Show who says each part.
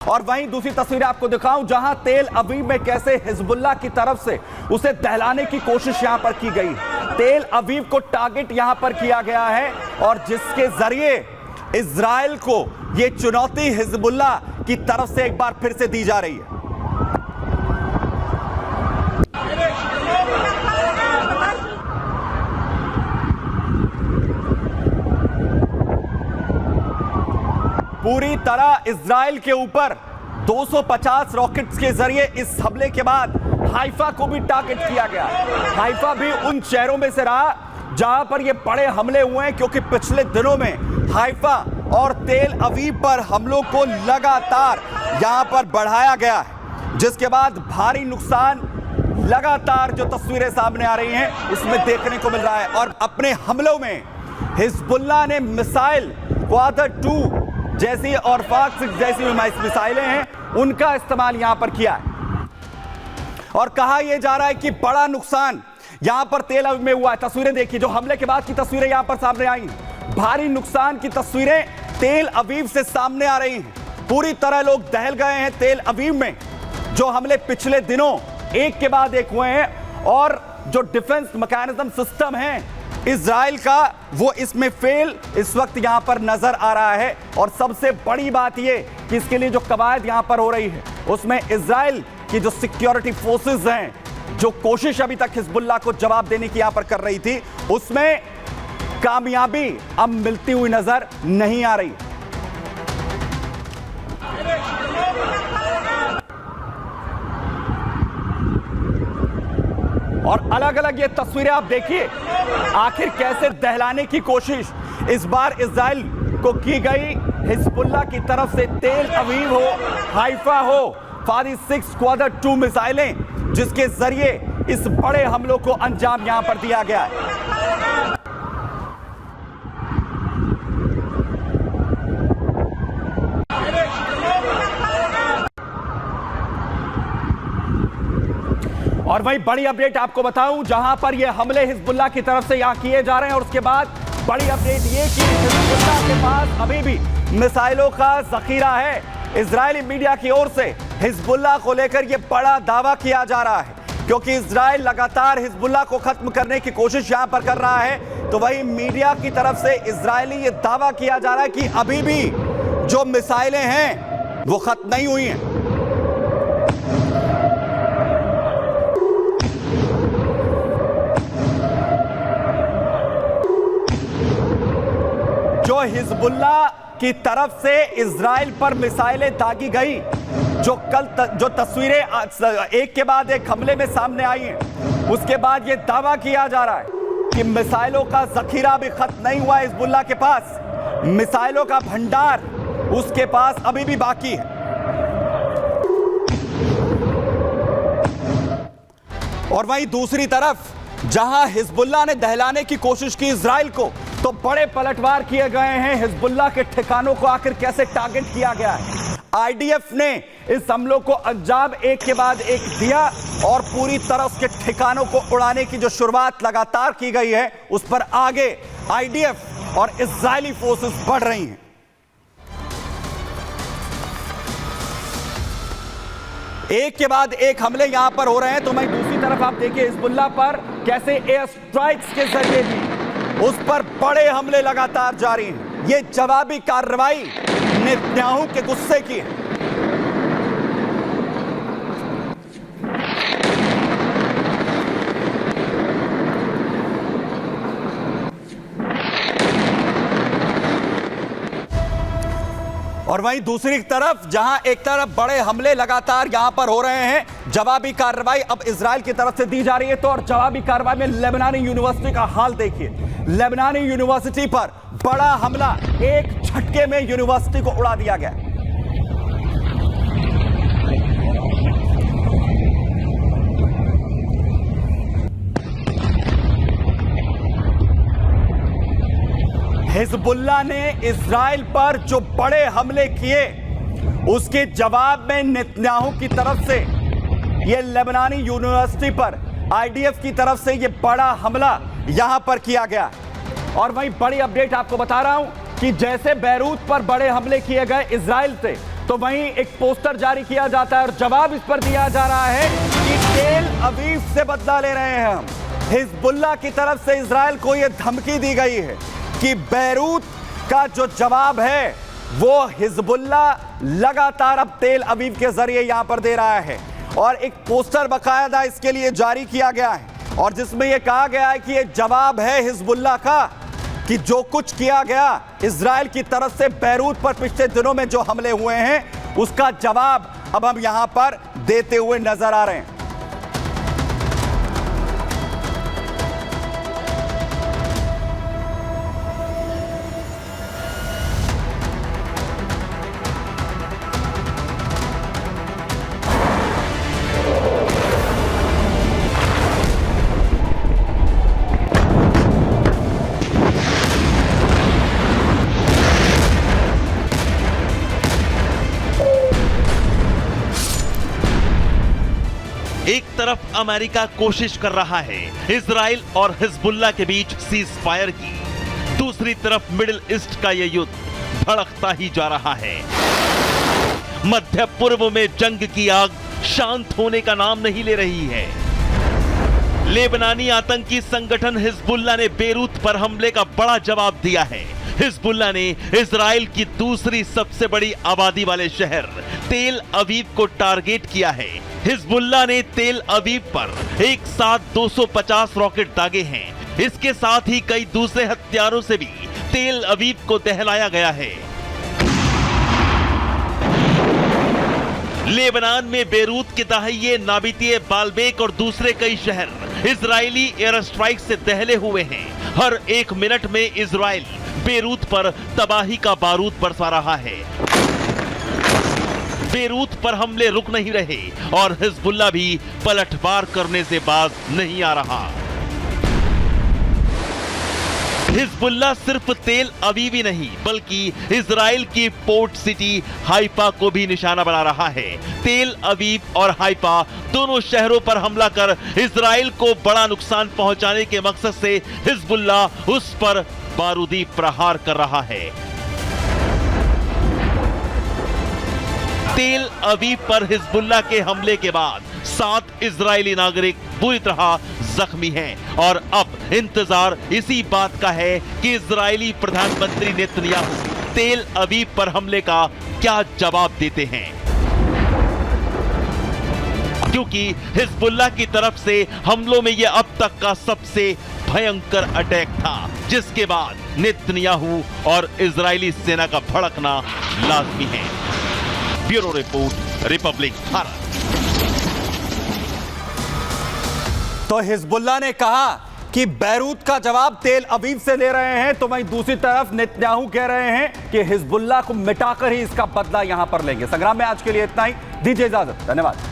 Speaker 1: और वहीं दूसरी तस्वीरें आपको दिखाऊं जहां तेल अवीव में कैसे हिजबुल्लाह की तरफ से उसे दहलाने की कोशिश यहां पर की गई। तेल अवीव को टारगेट यहां पर किया गया है और जिसके जरिए इजराइल को यह चुनौती हिजबुल्लाह की तरफ से एक बार फिर से दी जा रही है। पूरी तरह इजराइल के ऊपर 250 रॉकेट्स के जरिए इस हमले के बाद हाइफा को भी टारगेट किया गया। हाइफा भी उन शहरों में से रहा जहां पर ये बड़े हमले हुए हैं, क्योंकि पिछले दिनों में हाइफा और तेल अवीव पर हमलों को लगातार यहां पर बढ़ाया गया है, जिसके बाद भारी नुकसान लगातार जो तस्वीरें सामने आ रही हैं उसमें देखने को मिल रहा है। और अपने हमलों में हिजबुल्लाह ने मिसाइल क्वाड्र 2 जैसी और फाक 6 जैसी मिसाइलें हैं उनका इस्तेमाल यहां पर किया है और कहा यह जा रहा है कि बड़ा नुकसान यहां पर तेल अवीव में हुआ है। तस्वीरें देखिए, जो हमले के बाद की तस्वीरें यहां पर सामने आई हैं, भारी नुकसान की तस्वीरें तेल अवीव से सामने आ रही हैं। पूरी तरह लोग दहल गए हैं तेल अवीव में। जो हमले पिछले दिनों एक के बाद एक हुए हैं और जो डिफेंस मैकेनिज्म सिस्टम है इजराइल का, वो इसमें फेल इस वक्त यहां पर नजर आ रहा है। और सबसे बड़ी बात यह कि इसके लिए जो कवायद यहां पर हो रही है उसमें इजराइल की जो सिक्योरिटी फोर्सेस हैं, जो कोशिश अभी तक हिजबुल्लाह को जवाब देने की यहां पर कर रही थी, उसमें कामयाबी अब मिलती हुई नजर नहीं आ रही। और अलग अलग ये तस्वीरें आप देखिए, आखिर कैसे दहलाने की कोशिश इस बार इजराइल को की गई हिजबुल्लाह की तरफ से। तेल अवीव हो, हाइफा हो, फाक 6 क्वाड्र 2 मिसाइलें, जिसके जरिए इस बड़े हमलों को अंजाम यहां पर दिया गया है। और वही बड़ी अपडेट आपको बताऊं, जहां पर ये हमले हिजबुल्लाह की तरफ से यहां किए जा रहे हैं और उसके बाद बड़ी अपडेट ये कि हिजबुल्लाह के पास अभी भी मिसाइलों का जखीरा है। इजरायली मीडिया की ओर से हिजबुल्लाह को लेकर यह बड़ा दावा किया जा रहा है, क्योंकि इजराइल लगातार हिजबुल्लाह को खत्म करने की कोशिश यहां पर कर रहा है। तो वही मीडिया की तरफ से इजरायली ये दावा किया जा रहा है कि अभी भी जो मिसाइलें हैं वो खत्म नहीं हुई हैं। जो हिजबुल्लाह की तरफ से इजराइल पर मिसाइलें दागी गई, जो तस्वीरें एक के बाद एक हमले में सामने आई हैं, उसके बाद यह दावा किया जा रहा है कि मिसाइलों का जखीरा भी खत्म नहीं हुआ है। हिजबुल्लाह के पास मिसाइलों का भंडार उसके पास अभी भी बाकी है। और वहीं दूसरी तरफ जहां हिजबुल्लाह ने दहलाने की कोशिश की इजराइल को, तो बड़े पलटवार किए गए हैं। हिजबुल्लाह के ठिकानों को आखिर कैसे टारगेट किया गया है, आईडीएफ ने इस हमलों को अंजाम एक के बाद एक दिया और पूरी तरह उसके ठिकानों को उड़ाने की जो शुरुआत लगातार की गई है, उस पर आगे आईडीएफ और इजरायली फोर्सेस बढ़ रही हैं। एक के बाद एक हमले यहां पर हो रहे हैं। तो मैं दूसरी तरफ आप देखिए हिजबुल्लाह पर कैसे एयर स्ट्राइक्स के जरिए भी उस पर बड़े हमले लगातार जारी हैं। ये जवाबी कार्रवाई नेतन्याहू के गुस्से की है। और वहीं दूसरी तरफ जहां एक तरफ बड़े हमले लगातार यहां पर हो रहे हैं, जवाबी कार्रवाई अब इजराइल की तरफ से दी जा रही है। तो और जवाबी कार्रवाई में लेबनानी यूनिवर्सिटी का हाल देखिए। लेबनानी यूनिवर्सिटी पर बड़ा हमला, एक झटके में यूनिवर्सिटी को उड़ा दिया गया। हिजबुल्लाह ने इजराइल पर जो बड़े हमले किए, उसके जवाब में नेतन्याहू की तरफ से यह लेबनानी यूनिवर्सिटी पर आईडीएफ की तरफ से यह बड़ा हमला यहां पर किया गया। और वहीं बड़ी अपडेट आपको बता रहा हूं कि जैसे बैरूत पर बड़े हमले किए गए इजराइल से, तो वहीं एक पोस्टर जारी किया जाता है और जवाब इस पर दिया जा रहा है कि तेल अवीव से बदला ले रहे हैं हम। हिजबुल्लाह की तरफ से इजराइल को यह धमकी दी गई है कि बैरूत का जो जवाब है वो हिजबुल्लाह लगातार अब तेल अवीव के जरिए यहां पर दे रहा है। और एक पोस्टर बकायदा इसके लिए जारी किया गया है और जिसमें यह कहा गया है कि यह जवाब है हिजबुल्लाह का कि जो कुछ किया गया इजराइल की तरफ से बैरूत पर पिछले दिनों में जो हमले हुए हैं उसका जवाब अब हम यहां पर देते हुए नजर आ रहे हैं।
Speaker 2: एक तरफ अमेरिका कोशिश कर रहा है इजराइल और हिजबुल्लाह के बीच सीज फायर की, दूसरी तरफ मिडिल ईस्ट का यह युद्ध भड़कता ही जा रहा है। मध्य पूर्व में जंग की आग शांत होने का नाम नहीं ले रही है। लेबनानी आतंकी संगठन हिजबुल्लाह ने बेरूत पर हमले का बड़ा जवाब दिया है। हिजबुल्लाह ने इजराइल की दूसरी सबसे बड़ी आबादी वाले शहर तेल अवीव को टारगेट किया है। हिजबुल्लाह ने तेल अवीव पर एक साथ 250 रॉकेट दागे हैं। इसके साथ ही कई दूसरे हथियारों से भी तेल अवीव को दहलाया गया है। लेबनान में बेरूत के दाहिए नाबितिये बालबेक और दूसरे कई शहर इजरायली एयर स्ट्राइक से दहले हुए हैं। हर एक मिनट में इजराइल बेरूत पर तबाही का बारूद बरसा रहा है। बेरूत पर हमले रुक नहीं रहे और हिजबुल्लाह भी पलटवार करने से बाज नहीं आ रहा। हिजबुल्लाह सिर्फ तेल अवीव ही नहीं बल्कि इजराइल की पोर्ट सिटी हाइफा को भी निशाना बना रहा है। तेल अवीव और हाइफा दोनों शहरों पर हमला कर इजराइल को बड़ा नुकसान पहुंचाने के मकसद से हिजबुल्लाह उस पर बारूदी प्रहार कर रहा है। तेल अवीव पर हिजबुल्लाह के हमले के बाद 7 इजरायली नागरिक बुरी तरह जख्मी हैं और अब इंतजार इसी बात का है कि इजरायली प्रधानमंत्री नेतन्याहू तेल अवीव पर हमले का क्या जवाब देते हैं, क्योंकि हिजबुल्लाह की तरफ से हमलों में यह अब तक का सबसे भयंकर अटैक था, जिसके बाद नेतन्याहू और इजरायली सेना का भड़कना लाजमी है। Bureau report, Republic Bharat.
Speaker 1: तो हिजबुल्लाह ने कहा कि बैरूत का जवाब तेल अवीव से ले रहे हैं, तो वहीं दूसरी तरफ नेतन्याहू कह रहे हैं कि हिजबुल्लाह को मिटाकर ही इसका बदला यहां पर लेंगे। संग्राम में आज के लिए इतना ही, दीजिए इजाजत, धन्यवाद।